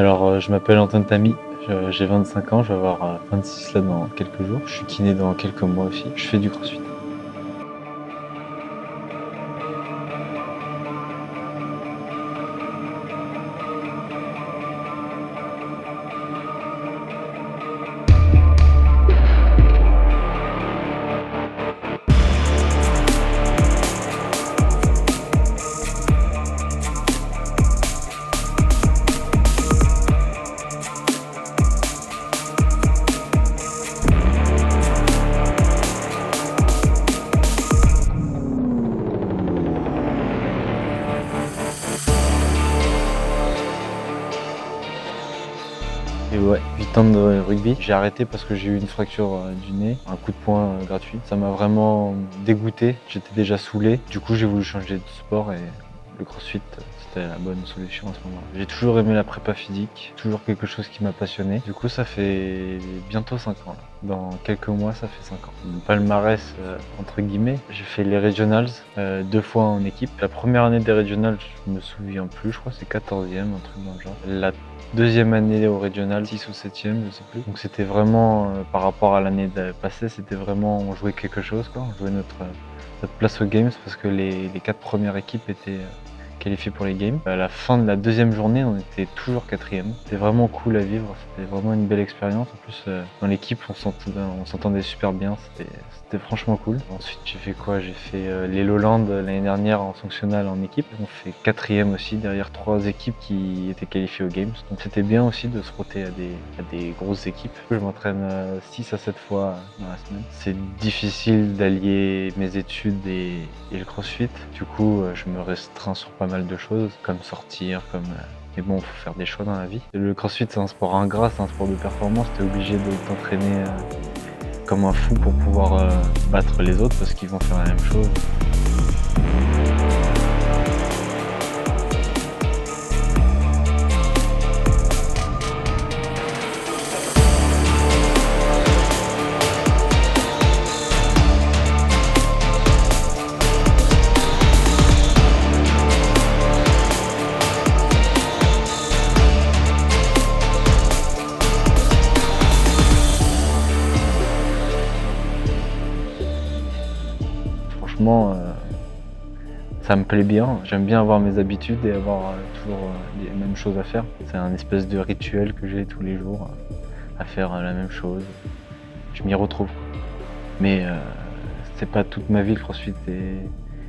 Je m'appelle Antoine Tamy, j'ai 25 ans, je vais avoir 26 là dans quelques jours. Je suis kiné dans quelques mois aussi. Je fais du crossfit. Et ouais, 8 ans de rugby. J'ai arrêté parce que j'ai eu une fracture du nez, un coup de poing gratuit. Ça m'a vraiment dégoûté, j'étais déjà saoulé. Du coup, j'ai voulu changer de sport et le crossfit, c'était la bonne solution à ce moment-là. J'ai toujours aimé la prépa physique, toujours quelque chose qui m'a passionné. Du coup, ça fait bientôt 5 ans là. Dans quelques mois, ça fait 5 ans. Mon palmarès, entre guillemets, j'ai fait les regionals 2 fois en équipe. La première année des regionals, je me souviens plus, je crois que c'est 14e, un truc dans le genre. La deuxième année au régional, 6 ou 7e, je sais plus. Donc c'était vraiment, par rapport à l'année passée, c'était vraiment, on jouait quelque chose, quoi. On jouait notre place aux games parce que les 4 premières équipes étaient qualifiées pour les games. À la fin de la deuxième journée, on était toujours 4e. C'était vraiment cool à vivre, c'était vraiment une belle expérience. En plus, dans l'équipe, on s'entendait super bien, c'était franchement cool. Ensuite, j'ai fait quoi? J'ai fait les Lowlands l'année dernière en fonctionnal en équipe. On fait 4e aussi, derrière 3 équipes qui étaient qualifiées aux games. Donc c'était bien aussi de se frotter à des grosses équipes. Je m'entraîne 6 à 7 fois dans la semaine. C'est difficile d'allier mes études et le crossfit. Du coup, je me restreins sur pas mal de choses, comme sortir, mais bon, faut faire des choix dans la vie. Le crossfit, c'est un sport ingrat, c'est un sport de performance. T'es obligé de t'entraîner comme un fou pour pouvoir battre les autres parce qu'ils vont faire la même chose. Franchement, ça me plaît bien. J'aime bien avoir mes habitudes et avoir toujours les mêmes choses à faire. C'est un espèce de rituel que j'ai tous les jours, à faire la même chose. Je m'y retrouve, quoi. Mais c'est pas toute ma vie le crossfit et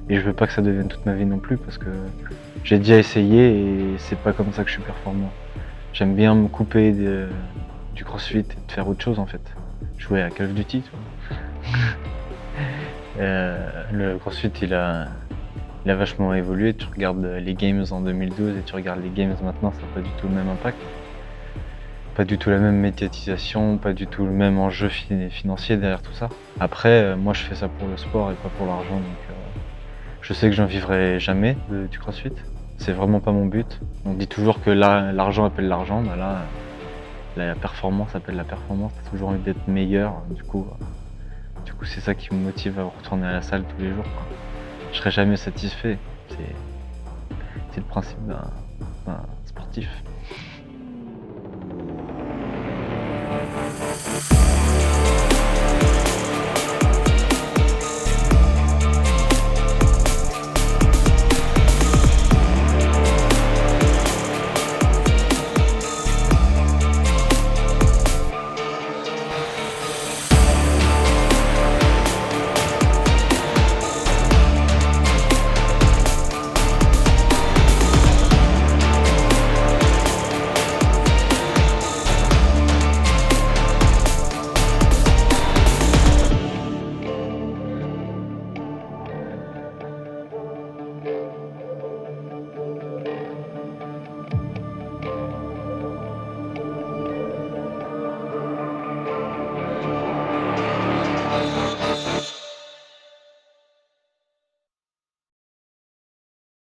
je veux pas que ça devienne toute ma vie non plus parce que j'ai déjà essayé et c'est pas comme ça que je suis performant. J'aime bien me couper du crossfit et de faire autre chose en fait. Jouer à Call of Duty, tu vois. Le crossfit il a vachement évolué. Tu regardes les games en 2012 et tu regardes les games maintenant, ça n'a pas du tout le même impact. Pas du tout la même médiatisation, pas du tout le même enjeu financier derrière tout ça. Après, moi je fais ça pour le sport et pas pour l'argent, donc je sais que j'en vivrai jamais du crossfit. C'est vraiment pas mon but. On dit toujours que l'argent appelle l'argent, bah là, la performance appelle la performance. T'as toujours envie d'être meilleur, du coup c'est ça qui me motive à retourner à la salle tous les jours, quoi. Je serai jamais satisfait. C'est le principe d'un sportif.